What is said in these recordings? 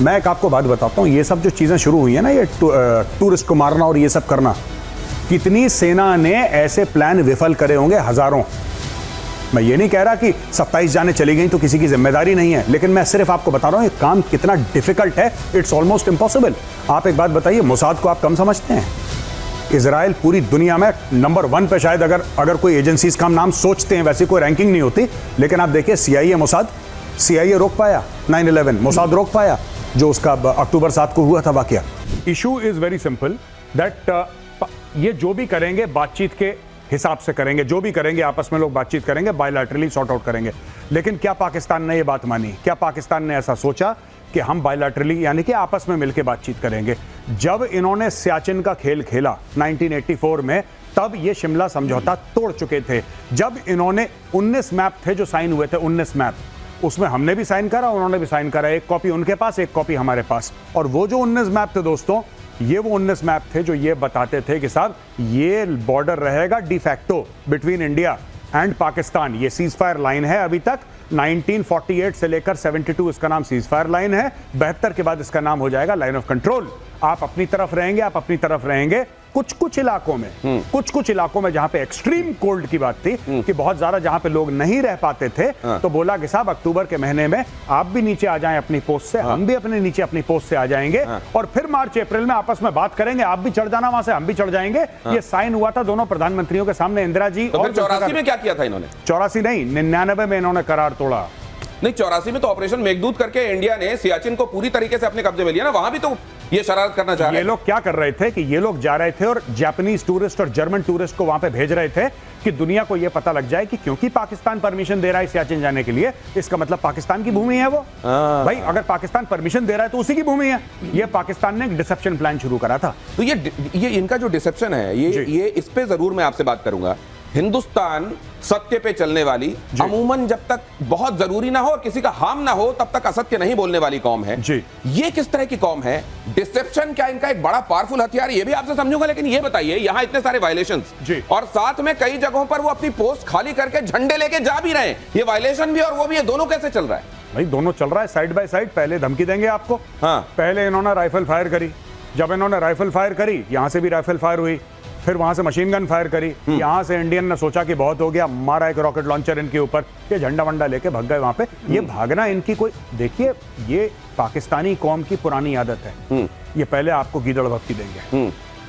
मैं एक आपको बात बताता हूँ, ये सब जो चीज़ें शुरू हुई है ना, ये टूरिस्ट को मारना और ये सब करना, कितनी सेना ने ऐसे प्लान विफल करे होंगे, हजारों। मैं ये नहीं कह रहा कि 27 जाने चली गई तो किसी की जिम्मेदारी नहीं है, लेकिन मैं सिर्फ आपको बता रहा हूँ ये काम कितना डिफिकल्ट है। It's almost impossible. आप एक बात बताइए, मोसाद को आप कम समझते हैं? इजराइल पूरी दुनिया में नंबर 1 पे शायद, अगर कोई एजेंसीज का हम नाम सोचते हैं, वैसी कोई रैंकिंग नहीं होती, लेकिन आप देखिए CIA मोसाद, CIA रोक पाया 9/11, मोसाद रोक पाया जो उसका अक्टूबर 7 को हुआ था वाकया। Issue is very simple that ये जो भी करेंगे बातचीत के हिसाब से करेंगे, जो भी करेंगे आपस में लोग बातचीत करेंगे, बायलैटरली सॉर्ट आउट करेंगे। लेकिन क्या पाकिस्तान ने ये बात मानी? क्या पाकिस्तान ने ऐसा सोचा कि हम बायलैटरली यानी कि आपस में मिलकर बातचीत करेंगे? जब इन्होंने सियाचिन का खेल खेला 1984 में, तब ये शिमला समझौता तोड़ चुके थे। जब इन्होंने 19 मैप थे जो साइन हुए थे, 19 मैप, उसमें हमने भी साइन करा, उन्होंने भी साइन करा, एक कॉपी उनके पास, एक कॉपी हमारे पास। और वो जो 19 मैप थे दोस्तों, ये वो 19 मैप थे जो ये बताते थे कि साहब ये बॉर्डर रहेगा de facto between India and Pakistan. ये सीज फायर लाइन है अभी तक, 1948 से लेकर 72 इसका नाम सीज फायर लाइन है, 72 के बाद इसका नाम हो जाएगा लाइन ऑफ कंट्रोल। आप अपनी तरफ रहेंगे, आप अपनी तरफ रहेंगे। कुछ इलाकों में, कुछ इलाकों में जहां पे एक्सट्रीम कोल्ड की बात थी कि बहुत ज्यादा जहां पे लोग नहीं रह पाते थे, तो बोला कि साहब अक्टूबर के महीने में आप भी नीचे आ जाएं अपनी पोस्ट से, हम भी अपने नीचे अपनी पोस्ट से आ जाएंगे, और फिर मार्च अप्रैल में आपस में बात करेंगे, आप भी चढ़ जाना वहां से, हम भी चढ़ जाएंगे। ये साइन हुआ था दोनों प्रधानमंत्रियों के सामने, इंदिरा जी। तो 84 में क्या किया था इन्होंने? 84 नहीं, 99 में इन्होंने करार तोड़ा। नहीं, 84 में तो ऑपरेशन मेघदूत करके इंडिया ने सियाचिन को पूरी तरीके से अपने कब्जे में लिया ना, वहां भी तो ये शरारत करना चाह रहे हैं। ये लोग क्या कर रहे थे कि ये लोग जा रहे थे और जापानीज टूरिस्ट और जर्मन टूरिस्ट को वहां पे भेज रहे थे कि दुनिया को ये पता लग जाए कि क्योंकि पाकिस्तान परमिशन दे रहा है सियाचिन जाने के लिए, इसका मतलब पाकिस्तान की भूमि है वो। भाई अगर पाकिस्तान परमिशन दे रहा है तो उसी की भूमि है। ये पाकिस्तान ने एक डिसेप्शन प्लान शुरू करा था। तो ये इनका जो डिसेप्शन है, ये इस पे जरूर मैं आपसे बात करूंगा। हिंदुस्तान सत्य पे चलने वाली, अमूमन जब तक बहुत जरूरी ना हो और किसी का हार्म ना हो तब तक असत्य नहीं बोलने वाली कौम है जी। ये किस तरह की कौम है? डिसेप्शन क्या इनका एक बड़ा पावरफुल हथियार है? ये भी आपसे समझूंगा, लेकिन ये बताइए, यहां इतने सारे वायलेशंस और साथ में कई जगहों पर वो अपनी पोस्ट खाली करके झंडे लेके जा भी रहे हैं, ये वायलेशन भी और वो भी, ये दोनों कैसे चल रहा है? भाई दोनों चल रहा है साइड बाय साइड। पहले धमकी देंगे आपको, पहले इन्होंने राइफल फायर करी, जब इन्होंने राइफल फायर करी यहां से भी राइफल फायर हुई, फिर वहां से मशीन गन फायर करी, यहां से इंडियन ने सोचा कि बहुत हो गया, मारा एक रॉकेट लॉन्चर इनके ऊपर, ये झंडा वंडा लेके भाग गए वहां पे। ये भागना इनकी कोई, देखिए ये पाकिस्तानी कौम की पुरानी आदत है। ये पहले आपको गीदड़ भक्ति देंगे,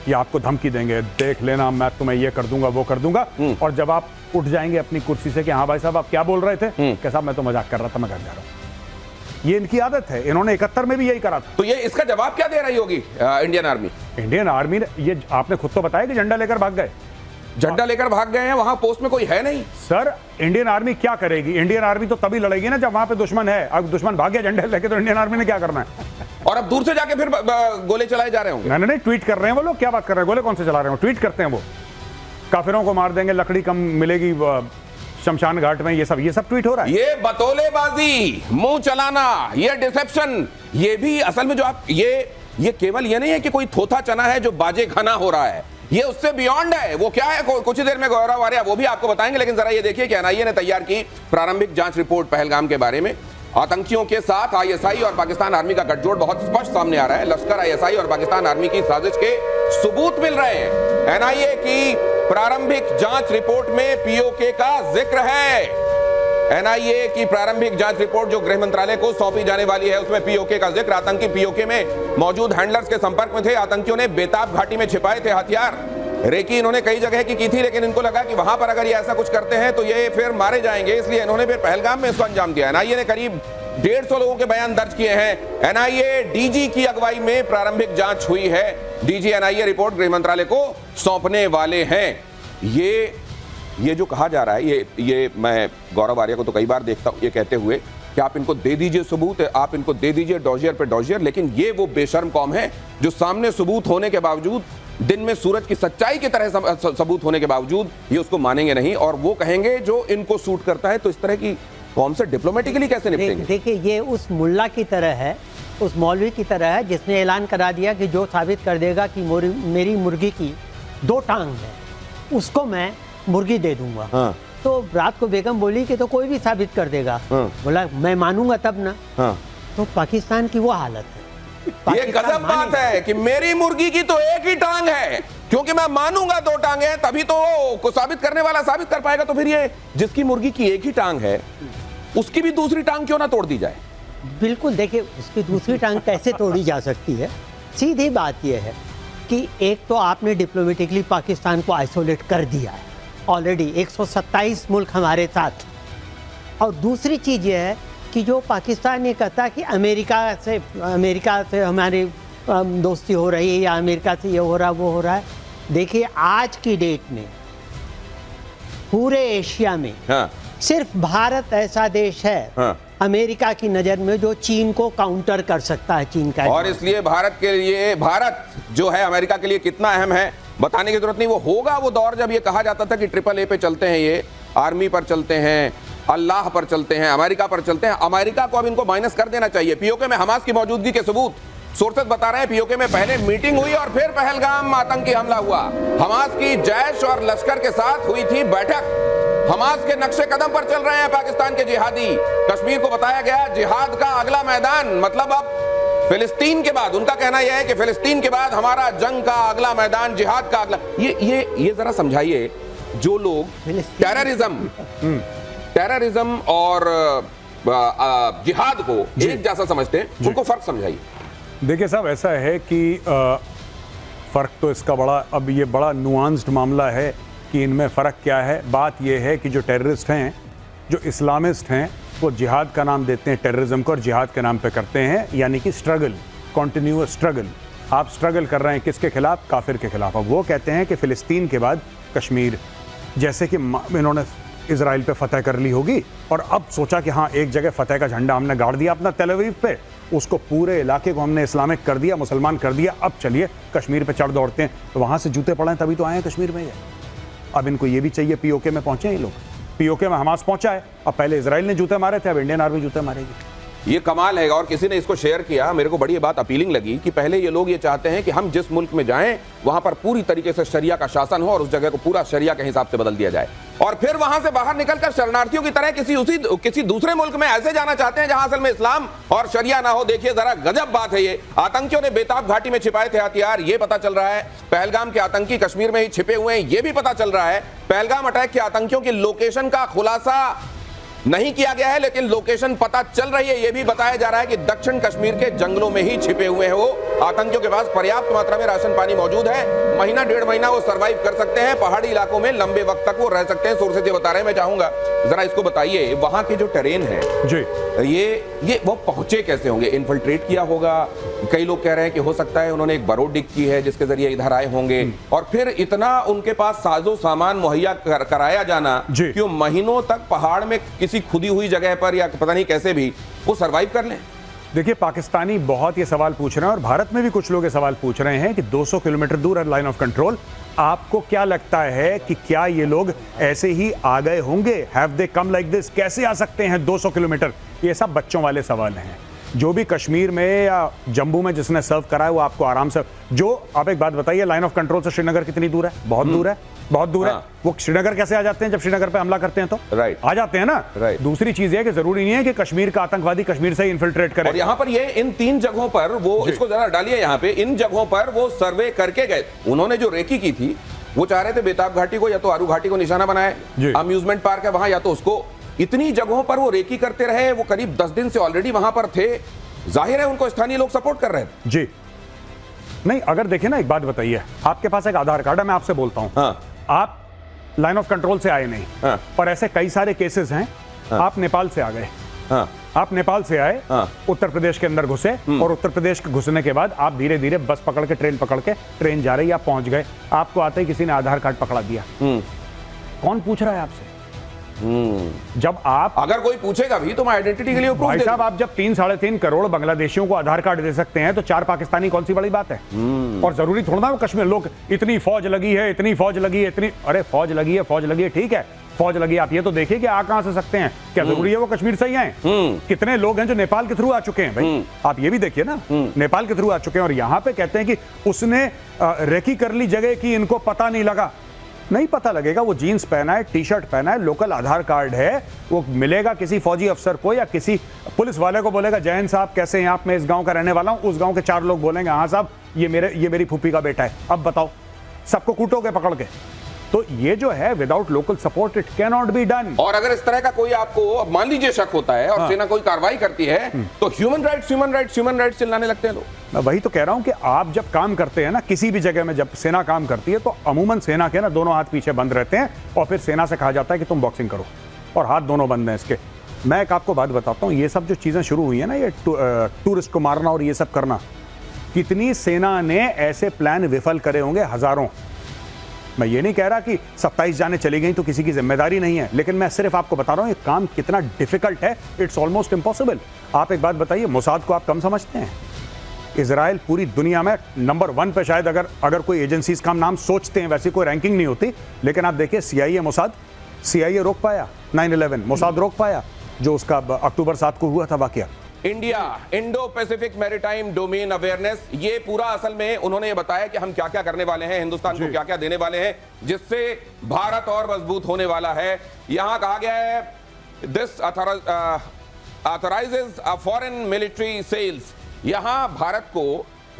ये आपको धमकी देंगे, देख लेना मैं तुम्हें ये कर दूंगा वो कर दूंगा, और जब आप उठ जाएंगे अपनी कुर्सी से कि हाँ भाई साहब आप क्या बोल रहे थे, कि साहब मैं तो मजाक कर रहा था, मैं घर जा रहा हूं। ये इनकी आदत है, इन्होंने 71 में भी यही करा था। तो ये इसका जवाब क्या दे रही होगी इंडियन आर्मी? इंडियन आर्मी ने, ये आपने खुद तो बताया कि झंडा लेकर भाग गए, झंडा लेकर भाग गए हैं, वहां पोस्ट में कोई है नहीं। सर इंडियन आर्मी क्या करेगी? इंडियन आर्मी तो तभी लड़ेगी ना जब वहां पे दुश्मन है। अब दुश्मन भाग गया झंडे लेके, तो इंडियन आर्मी ने क्या करना है? और अब दूर से जाके फिर गोले चलाए जा रहे होंगे। नहीं, ट्वीट कर रहे हैं वो लोग। क्या बात कर रहे हैं? गोले कौन से चला रहे हैं? ट्वीट करते हैं वो, काफिरों को मार देंगे, लकड़ी कम मिलेगी शमशान घाट में, ये सब ट्वीट हो रहा है। ये बतौलेबाजी, मुंह चलाना, ये डिसेप्शन, ये भी असल में जो आप ये केवल ये नहीं है कि कोई थोथा चना है जो बाजे घना हो रहा है, ये उससे बियॉन्ड है। वो क्या है कुछ ही देर में गौरव आर्या वो भी आपको बताएंगे, लेकिन जरा ये देखिए कि एनआईए ने तैयार की प्रारंभिक जांच रिपोर्ट पहलगाम के बारे में। आतंकियों के साथ आईएसआई और पाकिस्तान आर्मी का गठजोड़ बहुत स्पष्ट सामने आ रहा है। लश्कर, आईएसआई और पाकिस्तान आर्मी की साजिश के सबूत मिल रहे हैं। एनआईए की प्रारंभिक जांच रिपोर्ट में पीओके का जिक्र है। एनआईए की प्रारंभिक जांच रिपोर्ट जो गृह मंत्रालय को सौंपी जाने वाली है, उसमें पीओके का जिक्र। आतंकी पीओके में मौजूद हैंडलर्स के संपर्क में थे। आतंकियों ने बेताब घाटी में छिपाए थे हथियार। रेकी इन्होंने कई जगह की थी, लेकिन इनको लगा कि वहां पर अगर ये ऐसा कुछ करते हैं तो ये फिर मारे जाएंगे, इसलिए इन्होंने फिर पहलगाम में इसको अंजाम दिया। एनआईए ने करीब 150 लोगों के बयान दर्ज किए हैं। एनआईए डीजी की अगुवाई में प्रारंभिक जांच हुई है। डीजी एनआईए रिपोर्ट गृह मंत्रालय को सौंपने वाले हैं। ये जो कहा जा रहा है, ये मैं गौरव आर्या को तो कई बार देखता हूं ये कहते हुए कि आप इनको दे दीजिए सबूत, आप इनको दे दीजिए डॉजियर पे डॉजियर, लेकिन ये वो बेशर्म कौम है जो सामने सबूत होने के बावजूद, दिन में सूरज की सच्चाई की तरह सबूत होने के बावजूद ये उसको मानेंगे नहीं, और वो कहेंगे जो इनको सूट करता है। तो इस तरह की कौम से डिप्लोमेटिकली कैसे निपटेंगे? देखिए ये उस मुल्ला की तरह है, उस मौलवी की तरह है जिसने ऐलान करा दिया कि जो साबित कर देगा कि मेरी मुर्गी की 2 टांग है, उसको मैं मुर्गी दे दूंगा। हाँ। तो रात को बेगम बोली कि तो कोई भी साबित कर देगा। बोला मैं मानूंगा तब ना। हाँ। तो पाकिस्तान की वो हालत है। ये पाकिस्तान गजब बात मानेगा। है कि मेरी मुर्गी की तो एक ही टांग है, क्योंकि मैं मानूंगा दो टांग है तभी तो वो को साबित करने वाला साबित कर पाएगा। तो फिर ये जिसकी मुर्गी की एक ही टांग है उसकी भी दूसरी टांग क्यों ना तोड़ दी जाए? बिल्कुल, देखिए उसकी दूसरी टांग कैसे तोड़ी जा सकती है। सीधी बात यह है कि एक तो आपने डिप्लोमेटिकली पाकिस्तान को आइसोलेट कर दिया है ऑलरेडी, 127 मुल्क हमारे साथ। और दूसरी चीज़ यह है कि जो पाकिस्तान ये कहता है कि अमेरिका से हमारी दोस्ती हो रही है या अमेरिका से ये हो रहा वो हो रहा है। देखिए आज की डेट में पूरे एशिया में हाँ। सिर्फ भारत ऐसा देश है हाँ। अमेरिका की नज़र में जो चीन को काउंटर कर सकता है, चीन का। और इसलिए भारत के लिए, भारत जो है अमेरिका के लिए कितना अहम है बताने की जरूरत नहीं। वो होगा वो दौर जब ये कहा जाता था कि AAA पे चलते हैं, ये आर्मी पर चलते हैं, अल्लाह पर चलते हैं, अमेरिका पर चलते हैं। अमेरिका को अब इनको माइनस कर देना चाहिए। पीओके में हमास की मौजूदगी के सबूत सोर्सेज बता रहे हैं। पीओके में पहले मीटिंग हुई और फिर पहलगाम आतंकी हमला हुआ। हमास की जैश और लश्कर के साथ हुई थी बैठक। हमास के नक्शे कदम पर चल रहे हैं पाकिस्तान के जिहादी। कश्मीर को बताया गया जिहाद का अगला मैदान, मतलब अब फिलिस्तीन के बाद, उनका कहना यह है कि फिलिस्तीन के बाद हमारा जंग का अगला मैदान, जिहाद का अगला। ये जरा समझाइए, जो लोग टेररिज्म और जिहाद को एक जैसा समझते हैं, उनको फर्क समझाइए। देखिए साहब, ऐसा है कि फ़र्क तो इसका बड़ा, अब ये बड़ा नुआंस्ड मामला है कि इनमें फ़र्क क्या है। बात यह है कि जो टेररिस्ट हैं, जो इस्लामिस्ट हैं, वो जिहाद का नाम देते हैं टेररिज्म को और जिहाद के नाम पे करते हैं, यानी कि स्ट्रगल, कॉन्टिन्यूअस स्ट्रगल। आप स्ट्रगल कर रहे हैं किसके खिलाफ? काफिर के खिलाफ। अब वो कहते हैं कि फ़िलिस्तीन के बाद कश्मीर, जैसे कि इन्होंने इजराइल पे फतह कर ली होगी और अब सोचा कि हाँ एक जगह फतह का झंडा हमने गाड़ दिया अपना तेल अवीव पे, उसको पूरे इलाके को हमने इस्लामिक कर दिया, मुसलमान कर दिया, अब चलिए कश्मीर पे चढ़ दौड़ते हैं। तो वहाँ से जूते पड़े तभी तो आए हैं कश्मीर में। ये अब इनको ये भी चाहिए, पीओके में पहुंचे ये लोग, पीओके में हमास पहुंचा है। अब पहले इजराइल ने जूते मारे थे, अब इंडियन आर्मी जूते मारेगी। ये कमाल है। और किसी ने इसको शेयर किया, मेरे को बड़ी बात अपीलिंग लगी कि पहले ये लोग ये चाहते हैं कि हम जिस मुल्क में जाएं वहां पर पूरी तरीके से शरिया का शासन हो और उस जगह को पूरा शरिया के हिसाब से बदल दिया जाए, और फिर वहां से बाहर निकलकर शरणार्थियों की तरह किसी दूसरे मुल्क में ऐसे जाना चाहते हैं जहां असल में इस्लाम और शरिया ना हो। देखिए जरा गजब बात है ये। आतंकियों ने बेताब घाटी में छिपाए थे हथियार, ये पता चल रहा है। पहलगाम के आतंकी कश्मीर में ही छिपे हुए हैं, ये भी पता चल रहा है। पहलगाम अटैक के आतंकियों की लोकेशन का खुलासा नहीं किया गया है, लेकिन लोकेशन पता चल रही है। यह भी बताया जा रहा है कि दक्षिण कश्मीर के जंगलों में ही छिपे हुए हैं वो। आतंकियों के पास पर्याप्त मात्रा में राशन पानी मौजूद है, महीना डेढ़ महीना वो सरवाइव कर सकते हैं, पहाड़ी इलाकों में लंबे वक्त तक वो रह सकते हैं। सोर्सेज ये बता रहे हैं। मैं चाहूंगा जरा इसको बताइए, वहां के जो टेरेन है जी, ये वो पहुंचे कैसे होंगे? इन्फिल्ट्रेट किया होगा? कई लोग कह रहे हैं कि हो सकता है उन्होंने एक बरोड डिग की है जिसके जरिए इधर आए होंगे, और फिर इतना उनके पास साजो सामान मुहैया कराया जाना कि महीनों तक पहाड़ में किसी खुदी हुई जगह पर या पता नहीं कैसे भी वो सरवाइव कर लें। देखिए पाकिस्तानी बहुत ये सवाल पूछ रहे हैं और भारत में भी कुछ लोग ये सवाल पूछ रहे हैं कि 200 किलोमीटर दूर है लाइन ऑफ कंट्रोल। आपको क्या लगता है कि क्या ये लोग ऐसे ही आ गए होंगे? Have they come like this? कैसे आ सकते हैं 200 किलोमीटर? ये सब बच्चों वाले सवाल हैं। जो भी कश्मीर में या जम्मू में जिसने सर्व करा है वो आपको आराम से, जो आप एक बात बताइए, लाइन ऑफ कंट्रोल से श्रीनगर कितनी दूर है? बहुत दूर है, बहुत दूर है। वो श्रीनगर कैसे आ जाते हैं? जब श्रीनगर पे हमला करते हैं तो आ जाते हैं ना। दूसरी चीज है कि जरूरी नहीं है कि कश्मीर का आतंकवादी कश्मीर से ही इन्फिल्ट्रेट करे। और यहाँ पर ये इन 3 जगहों पर वो, इसको जरा डालिए यहाँ पे, इन जगहों पर वो सर्वे करके गए। उन्होंने जो रेकी की थी वो चाह रहे थे बेताब घाटी को या तो आरू घाटी को निशाना बनाए, अम्यूजमेंट पार्क है वहां, या तो उसको। इतनी जगहों पर वो रेकी करते रहे। वो करीब 10 दिन से ऑलरेडी वहां पर थे। जाहिर है उनको स्थानीय लोग सपोर्ट कर रहे हैं। जी नहीं, अगर देखें ना, एक बात बताइए, आपके पास एक आधार कार्ड है, मैं आपसे बोलता हूं, आप लाइन ऑफ कंट्रोल से आए नहीं, और ऐसे कई सारे केसेस हैं। आप नेपाल से आ गए, आप नेपाल से आए, उत्तर प्रदेश के अंदर घुसे, और उत्तर प्रदेश के घुसने के बाद आप धीरे धीरे बस पकड़ के, ट्रेन पकड़ के, ट्रेन जा रही, आप पहुंच गए, आपको आते ही किसी ने आधार कार्ड पकड़ा दिया। कौन पूछ रहा है आपसे? जब आप, अगर कोई पूछेगा भी तो मैं आइडेंटिटी के लिए भाई साहब, आप जब 3-3.5 करोड़ बांग्लादेशियों को आधार कार्ड दे सकते हैं तो 4 पाकिस्तानी कौन सी बड़ी बात है? और जरूरी थोड़ा ना वो कश्मीर, लोग इतनी फौज लगी है, इतनी फौज लगी है, इतनी, अरे फौज लगी है, फौज लगी है, ठीक है, फौज लगी, आप ये तो देखिए कि आ कहां से सकते हैं। क्या जरूरी है वो कश्मीर से ही आए? कितने लोग हैं जो नेपाल के थ्रू आ चुके हैं भाई, आप ये भी देखिए ना, नेपाल के थ्रू आ चुके हैं। और यहां पे कहते हैं कि उसने रेकी कर ली जगह की, इनको पता नहीं लगा। नहीं पता लगेगा। वो जीन्स पहना है, टी शर्ट पहना है, लोकल आधार कार्ड है, वो मिलेगा किसी फौजी अफसर को या किसी पुलिस वाले को, बोलेगा जैन साहब कैसे हैं आप, मैं इस गांव का रहने वाला हूं। उस गांव के 4 लोग बोलेंगे हाँ साहब ये मेरी फूफी का बेटा है। अब बताओ, सबको कूटोगे पकड़ के? तो ये जो है without local support it can not be done. और अगर इस तरह का कोई आपको मान लीजिए शक होता है और सेना कोई कार्रवाई करती है तो ह्यूमन राइट्स चिल्लाने लगते हैं लोग। मैं वही तो कह रहा हूं कि आप जब काम करते हैं ना किसी भी जगह में, जब सेना काम करती है तो अमूमन सेना के ना दोनों हाथ पीछे बंद रहते हैं और फिर सेना से कहा जाता है कि तुम बॉक्सिंग करो और हाथ दोनों बंद हैं इसके। मैं एक आपको बात बताता हूं, ये सब जो चीजें शुरू हुई है ना, ये टूरिस्ट को मारना और ये सब करना, कितनी सेना ने ऐसे प्लान विफल करे होंगे, हजारों। मैं ये नहीं कह रहा कि 27 जाने चली गई तो किसी की जिम्मेदारी नहीं है, लेकिन मैं सिर्फ आपको बता रहा हूं ये काम कितना डिफिकल्ट है। It's almost impossible. आप एक बात बताइए, मोसाद को आप कम समझते हैं? इजराइल पूरी दुनिया में नंबर 1 पे शायद अगर कोई एजेंसीज का नाम सोचते हैं, वैसी कोई रैंकिंग नहीं होती, लेकिन आप देखिए CIA मोसाद, CIA रोक पाया 9/11, मोसाद रोक पाया जो उसका अक्टूबर 7 को हुआ था वाकया। India Indo Pacific maritime domain awareness, ये पूरा असल में उन्होंने ये बताया कि हम क्या क्या करने वाले हैं, हिंदुस्तान को क्या क्या देने वाले हैं जिससे भारत और मजबूत होने वाला है। यहां कहा गया है दिस ऑथराइजेज फॉरेन मिलिट्री सेल्स। यहां भारत को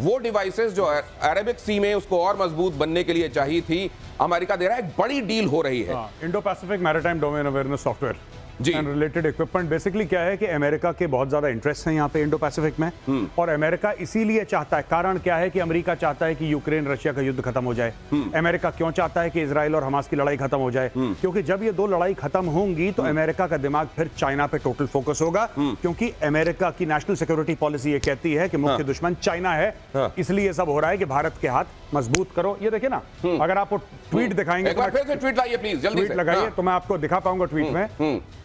वो डिवाइसेस जो अरेबिक सी में उसको और मजबूत बनने के लिए चाहिए थी, अमेरिका दे रहा है। एक बड़ी डील हो रही है। Indo Pacific maritime domain awareness software जी एंड रिलेटेड इक्विपमेंट। बेसिकली क्या है कि अमेरिका के बहुत ज्यादा इंटरेस्ट हैं यहाँ पे इंडो पैसिफिक में, और अमेरिका इसीलिए चाहता है, कारण क्या है कि अमेरिका चाहता है कि यूक्रेन रशिया का युद्ध खत्म हो जाए। अमेरिका क्यों चाहता है कि इजराइल और हमास की लड़ाई खत्म हो जाए? क्योंकि जब ये 2 लड़ाई खत्म होंगी तो अमेरिका का दिमाग फिर चाइना पे टोटल फोकस होगा, क्योंकि अमेरिका की नेशनल सिक्योरिटी पॉलिसी ये कहती है कि मुख्य दुश्मन चाइना है। इसलिए ये सब हो रहा है कि भारत के हाथ मजबूत करो। ये देखिए ना, अगर आपको ट्वीट दिखाएंगे, एक बार फिर से ट्वीट लाइए प्लीज, जल्दी ट्वीट से लगाइए तो मैं आपको दिखा पाऊंगा ट्वीट में।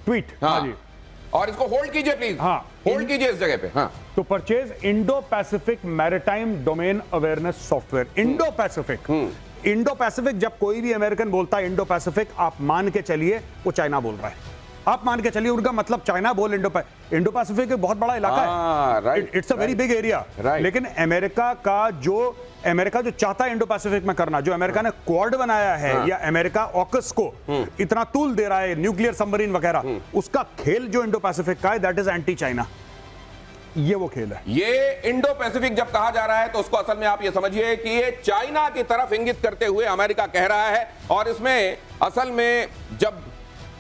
ट्वीट हाँ जी, और इसको होल्ड कीजिए प्लीज। हाँ, होल्ड कीजिए इस जगह पे। हाँ, तो purchase Indo Pacific maritime domain awareness software. Indo Pacific जब कोई भी अमेरिकन बोलता है इंडो पैसिफिक, आप मान के चलिए वो चाइना बोल रहा है। आप मान के चलिए उनका मतलब चाइना बोल इंडो पैसिफिक एक बहुत बड़ा इलाका है, it's a very big area. लेकिन अमेरिका जो चाहता है इंडो पैसिफिक में करना, जो अमेरिका ने क्वाड बनाया है, या अमेरिका ऑकस को इतना तूल दे रहा है, न्यूक्लियर सबमरीन वगैरह, उसका खेल जो इंडो पैसिफिक का है दैट इज एंटी चाइना। ये वो खेल है। ये इंडो पैसिफिक जब कहा जा रहा है तो उसको असल में आप ये समझिए कि ये चाइना की तरफ इंगित करते हुए अमेरिका कह रहा है, और इसमें असल में जब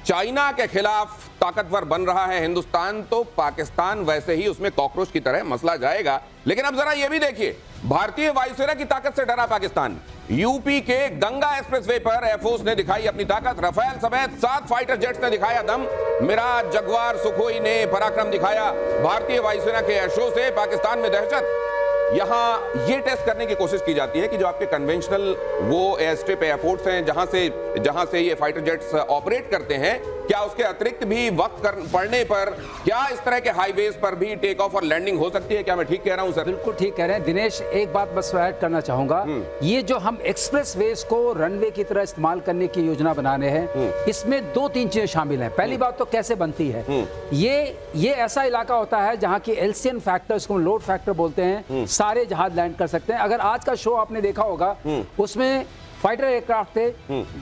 चाइना के खिलाफ ताकतवर बन रहा है हिंदुस्तान, तो पाकिस्तान वैसे ही उसमें कॉकरोच की तरह मसला जाएगा। लेकिन अब जरा यह भी देखिए, भारतीय वायुसेना की ताकत से डरा पाकिस्तान। यूपी के गंगा एक्सप्रेसवे पर एयरफोर्स ने दिखाई अपनी ताकत, रफेल समेत 7 फाइटर जेट्स ने दिखाया दम, मिराज, जगुआर, सुखोई ने पराक्रम दिखाया। भारतीय वायुसेना के एयर शो से पाकिस्तान में दहशत। यहां ये टेस्ट करने की कोशिश की जाती है कि जो आपके कन्वेंशनल वो एयर स्ट्रिप एयरपोर्ट्स हैं जहां से ये फाइटर जेट्स ऑपरेट करते हैं, क्या उसके अतिरिक्त भी वक्त पड़ने पर क्या इस तरह के हाईवेज पर भी टेक ऑफ और लैंडिंग हो सकती है? क्या मैं ठीक कह रहा हूं सर? बिल्कुल ठीक कह रहे हैं दिनेश। एक बात बस ऐड करना चाहूंगा, ये जो हम एक्सप्रेस वेज को रनवे की तरह इस्तेमाल करने की योजना बना रहे हैं, इसमें 2-3 चीजें शामिल हैं। पहली बात तो कैसे बनती है, ये ऐसा इलाका होता है जहां की एलसीएन फैक्टर्स को लोड फैक्टर बोलते हैं, सारे जहाज लैंड कर सकते हैं। अगर आज का शो आपने देखा होगा, उसमें फाइटर एयरक्राफ्ट थे,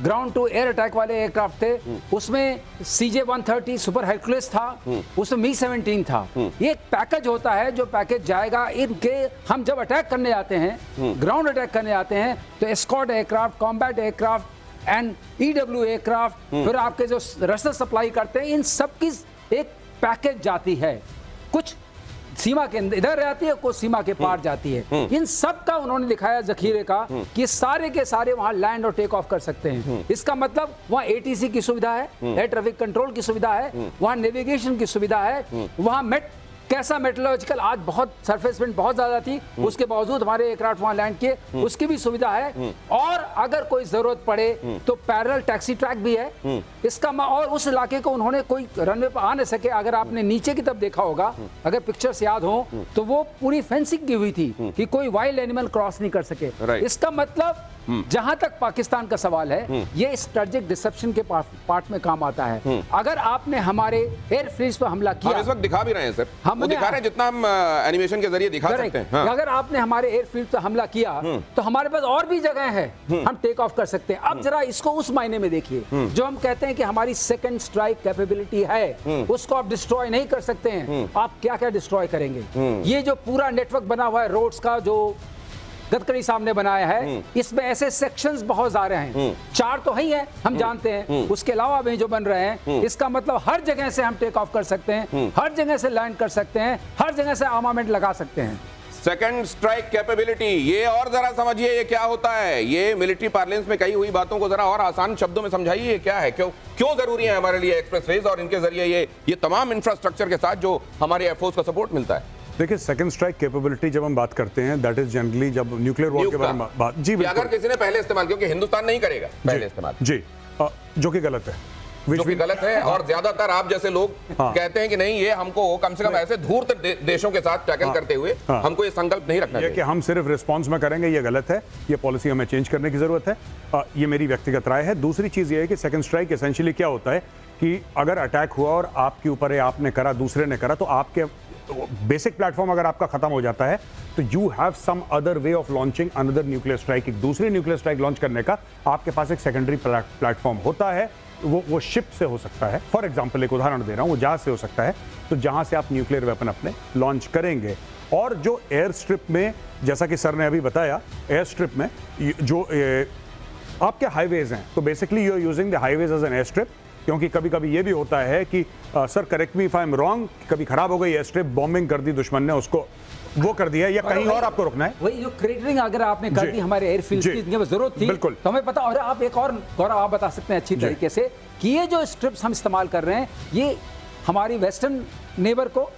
ग्राउंड टू एयर अटैक वाले एयरक्राफ्ट थे, उसमें CJ-130 सुपर हरक्यूलिस था, उसमें Mi-17 था। ये एक पैकेज होता है, जो पैकेज जाएगा इनके, हम जब अटैक करने आते हैं, ग्राउंड अटैक करने आते हैं, तो escort aircraft, combat aircraft and EW aircraft, फिर आपके जो रसद सप्लाई करते हैं, इन सब की एक पैकेज जाती है। कुछ सीमा के इधर रहती है, कुछ सीमा के पार जाती है। इन सब का उन्होंने दिखाया जखीरे का कि सारे के सारे वहां लैंड और टेक ऑफ कर सकते हैं। इसका मतलब वहां ATC की सुविधा है, एयर ट्रैफिक कंट्रोल की सुविधा है, वहां नेविगेशन की सुविधा है, वहां कैसा मेट्रोलॉजिकल, आज बहुत सरफेस विंड बहुत ज्यादा थी, उसके बावजूद हमारे एयरक्राफ्ट वहां लैंड किए, उसकी भी सुविधा है। और अगर कोई जरूरत पड़े तो पैरेलल टैक्सी ट्रैक भी है इसका। और उस इलाके को उन्होंने कोई रनवे पर आ न सके, अगर आपने नीचे की तरफ देखा होगा, अगर पिक्चर्स याद हो, तो वो पूरी फेंसिंग की हुई थी कि कोई वाइल्ड एनिमल क्रॉस नहीं कर सके। इसका मतलब जहां तक पाकिस्तान का सवाल है, ये स्ट्रेटेजिक डिसेप्शन के पार्ट में काम आता है। अगर आपने हमारे एयरफील्ड्स पर हमला हम किया, इस वक्त दिखा भी रहे हैं सर, वो हमने- दिखा रहे हैं जितना हम एनिमेशन के जरिए दिखा सकते हैं। हाँ। अगर आपने हमारे एयरफील्ड पर हमला किया तो हमारे पास और भी जगह है, हम टेक ऑफ कर सकते हैं। अब जरा इसको उस मायने में देखिए, जो हम कहते हैं कि हमारी सेकंड स्ट्राइक कैपेबिलिटी है, उसको आप डिस्ट्रॉय नहीं कर सकते हैं। आप क्या क्या डिस्ट्रॉय करेंगे? ये जो पूरा नेटवर्क बना हुआ है रोड्स का, जो गडकरी साहब ने बनाया है, इसमें ऐसे सेक्शंस बहुत ज्यादा हैं। 4 तो ही है, हम जानते हैं, उसके अलावा भी जो बन रहे हैं। इसका मतलब हर जगह से हम टेक ऑफ कर सकते हैं, हर जगह से लैंड कर सकते हैं, हर जगह से आर्मामेंट लगा सकते हैं। सेकंड स्ट्राइक कैपेबिलिटी, ये और जरा समझिए ये क्या होता है। ये मिलिट्री पार्लेंस में कही हुई बातों को जरा और आसान शब्दों में समझाइए, ये क्या है, क्यों जरूरी है हमारे लिए एक्सप्रेसवेज और इनके जरिए ये तमाम इंफ्रास्ट्रक्चर के साथ जो हमारे एयरफोर्स का सपोर्ट मिलता है। देखिए, सेकंड स्ट्राइक कैपेबिलिटी जब हम बात करते हैं, दैट इज जनरली जब न्यूक्लियर वॉर के बारे में बात, जी कि अगर बिल्कुल, किसी ने पहले इस्तेमाल, क्योंकि हिंदुस्तान नहीं करेगा पहले इस्तेमाल, जी, जो कि गलत है, जो कि गलत है। और ज्यादातर आप जैसे लोग कहते हैं कि नहीं, ये हमको कम से कम ऐसे धूर्त देशों के साथ टैकल करते हुए हमको ये संकल्प नहीं रखना ये कि चाहिए। हम सिर्फ रिस्पांस में करेंगे, ये गलत है। ये पॉलिसी हमें चेंज करने की जरूरत है। ये मेरी व्यक्तिगत राय है। दूसरी चीज ये है कि सेकंड स्ट्राइक एसेंशियली क्या होता है कि अगर अटैक हुआ और आपके ऊपर है, आपने करा, दूसरे ने करा, तो आपके बेसिक प्लेटफॉर्म अगर आपका खत्म हो जाता है तो you have some other way of launching another nuclear strike. एक दूसरी न्यूक्लियर स्ट्राइक लॉन्च करने का आपके पास एक सेकेंडरी प्लेटफॉर्म होता है। वो शिप से हो सकता है, फॉर एग्जाम्पल एक उदाहरण दे रहा हूं, वो जहाज से हो सकता है, तो जहां से आप न्यूक्लियर वेपन अपने लॉन्च करेंगे। और जो एयर स्ट्रिप में, जैसा कि सर ने अभी बताया, एयर स्ट्रिप में जो आपके हाईवेज हैं, तो basically you are using the highways as an air strip. क्योंकि कभी कभी ये भी होता है कि sir correct me if I am wrong, कभी खराब हो गई एयर स्ट्रिप, बॉम्बिंग कर दी दुश्मन ने, उसको वो कर दिया, या कहीं और आपको रुकना है। वही जो क्रेटरिंग अगर आपने कर दी हमारे एयरफील्ड की, जिनकी जरूरत थी, बिल्कुल, तो हमें पता। और आप एक और गौरव आप बता सकते हैं अच्छी तरीके से कि ये जो स्ट्रिप्स हम इस्तेमाल कर रहे हैं, ये हमारी वेस्टर्न नेबर को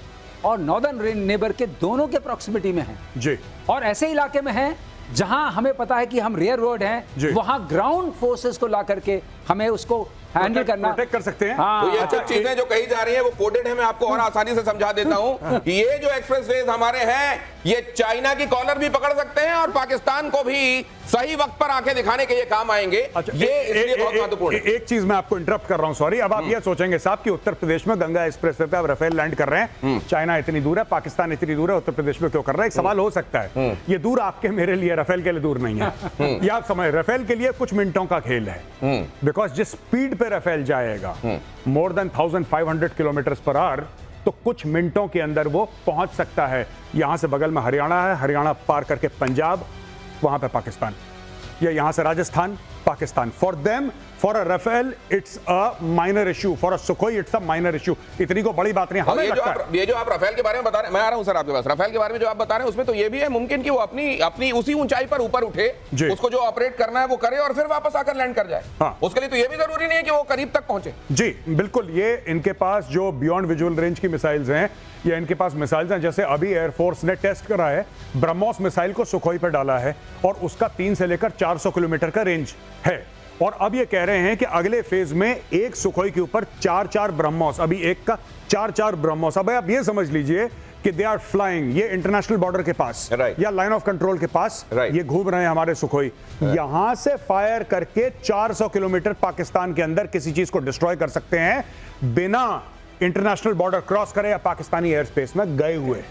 और नॉर्दर्न नेबर के दोनों के प्रॉक्सिमिटी में है जी, और ऐसे इलाके में है जहां हमें पता है कि हम रेयर रोड हैं, वहां ग्राउंड फोर्सेस को ला करके हमें उसको हैंडल करना, प्रोटेक्ट कर सकते हैं। हाँ, तो ये कुछ चीजें जो कही जा रही हैं वो कोडेड है, मैं आपको और आसानी से समझा देता हूं कि ये जो एक्सप्रेसवेज हमारे हैं, ये चाइना की कॉलर भी पकड़ सकते हैं और पाकिस्तान को भी सही वक्त पर आंखें दिखाने के ये काम आएंगे। ये इसलिए बहुत महत्वपूर्ण है। एक चीज मैं आपको इंटरप्ट कर रहा हूं, सॉरी। अब आप ये सोचेंगे साहब कि उत्तर प्रदेश में गंगा एक्सप्रेसवे पे आप राफेल लैंड कर रहे हैं, चाइना इतनी दूर है, पाकिस्तान इतनी दूर है, उत्तर प्रदेश में क्यों कर रहा है? एक सवाल हो सकता है। ये दूर आपके मेरे लिए, राफेल के लिए दूर नहीं है। ये आप समझ, राफेल के लिए कुछ मिनटों का खेल है, बिकॉज जिस स्पीड पे राफेल जाएगा, more than 1500 kilometre per hour, तो कुछ मिनटों के अंदर वो पहुंच सकता है। यहां से बगल में हरियाणा है, हरियाणा पार करके पंजाब, वहां पे पाकिस्तान, या यहां से Rajasthan, Pakistan. For them, for a Rafale it's a minor issue, for a Sukhoi it's a minor issue. इतनी को बड़ी बात नहीं हमें लगता है। ये जो आप राफेल के बारे में बता रहे हैं, मैं आ रहा हूं सर आपके पास। राफेल के बारे में जो आप बता रहे हैं, उसमें तो ये भी है मुमकिन कि वो अपनी उसी ऊंचाई पर ऊपर उठे, उसको जो ऑपरेट करना है वो करे और फिर वापस आकर लैंड कर जाए। हाँ। उसके लिए तो ये भी जरूरी नहीं है कि वो करीब तक पहुंचे। जी बिल्कुल, ये इनके पास जो बियॉन्ड विजुअल रेंज की मिसाइल्स हैं, या इनके पास मिसाइल्स हैं, जैसे अभी एयरफोर्स ने टेस्ट करा है, ब्रह्मोस मिसाइल को सुखोई पर डाला है और उसका 3 से लेकर 400 किलोमीटर का रेंज है। और अब ये कह रहे हैं कि अगले फेज में एक सुखोई के ऊपर 4-4 ब्रह्मोस, अभी एक का 4-4 ब्रह्मोस। अब आप ये समझ लीजिए कि दे आर फ्लाइंग, ये इंटरनेशनल बॉर्डर के पास या लाइन ऑफ कंट्रोल के पास ये घूम रहे हैं हमारे सुखोई। यहां से फायर करके 400 किलोमीटर पाकिस्तान के अंदर किसी चीज को डिस्ट्रॉय कर सकते हैं बिना इंटरनेशनल बॉर्डर क्रॉस करे या पाकिस्तानी एयर स्पेस में गए हुए।